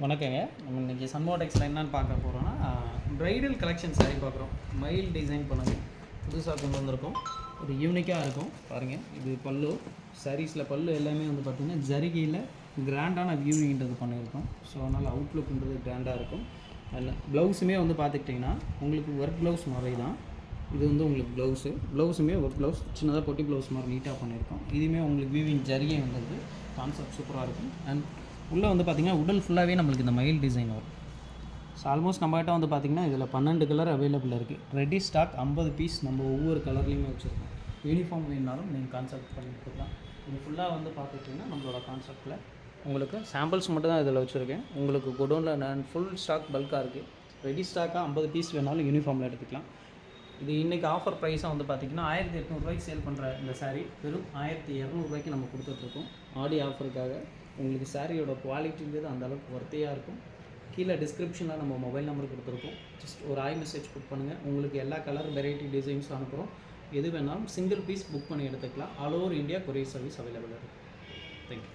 வணக்கங்க. நம்ம இன்றைக்கி சன்மோ டெக்ஸில் என்னென்னு பார்க்க போகிறோன்னா, ப்ரைடல் கலெக்ஷன் சாரீ பார்க்குறோம். மயில் டிசைன் பண்ணது புதுசாக கொண்டு வந்திருக்கோம். ஒரு யூனிக்காக இருக்கும் பாருங்கள். இது பல்லு சாரீஸில் பல்லு எல்லாமே வந்து பார்த்திங்கன்னா ஜரிகையில் கிராண்டான வியூவிங்கிறது பண்ணியிருக்கோம். ஸோ அதனால் அவுட்லுக்ன்றது கிராண்டாக இருக்கும். அதில் ப்ளவுஸுமே வந்து பார்த்துக்கிட்டிங்கன்னா உங்களுக்கு ஒர்க் ப்ளவுஸ் மாதிரி தான். இது வந்து உங்களுக்கு ப்ளவுஸுமே ஒர்க் ப்ளவுஸ் சின்னதாக பொட்டி ப்ளவுஸ் மாதிரி நீட்டாக பண்ணியிருக்கோம். இதுவுமே உங்களுக்கு வியூவிங் ஜரிகை வந்தது கான்செப்ட் சூப்பராக இருக்கும். அண்ட் உள்ளே வந்து பார்த்திங்கன்னா உடல் ஃபுல்லாகவே நம்மளுக்கு இந்த மயில் டிசைன் வரும். ஸோ ஆல்மோஸ்ட் நம்மகிட்ட வந்து பார்த்திங்கன்னா இதில் 12 கலர் அவைலபிள் இருக்குது. ரெடி ஸ்டாக் 50 பீஸ் நம்ம ஒவ்வொரு கலர்லேயுமே வச்சுருக்கோம். யூனிஃபார்ம் வேணுனாலும் நீங்கள் கான்செப்ட் பண்ணிட்டுருக்கலாம். இது ஃபுல்லாக வந்து பார்த்துட்டிங்கன்னா நம்மளோட கான்செப்ட்டில் உங்களுக்கு சாம்பிள்ஸ் மட்டும் தான் இதில் வச்சுருக்கேன். உங்களுக்கு குடோனில் நான் ஃபுல் ஸ்டாக் பல்காக இருக்குது. ரெடி ஸ்டாக்காக 50 பீஸ் வேணாலும் யூனிஃபார்மில் எடுத்துக்கலாம். இது இன்றைக்கி ஆஃபர் ப்ரைஸாக வந்து பார்த்திங்கன்னா 1800 சேல் பண்ணுற இந்த சாரீ வெறும் 1200 நம்ம கொடுத்துட்ருக்கோம். ஆடி ஆஃபருக்காக. உங்களுக்கு சாரியோட குவாலிட்டின்றது அந்தளவுக்கு ஒர்த்தியாக இருக்கும். கீழே டிஸ்கிரிப்ஷனில் நம்ம மொபைல் நம்பர் கொடுத்துருக்கோம். ஜஸ்ட் ஒரு மெசேஜ் புக் பண்ணுங்கள். உங்களுக்கு எல்லா கலர் வெரைட்டி டிசைன்ஸும் அனுப்புகிறோம். எது வேணாலும் சிங்கிள் பீஸ் புக் பண்ணி எடுத்துக்கலாம். All over India courier service அவைலபிளாக இருக்குது. தேங்க்யூ.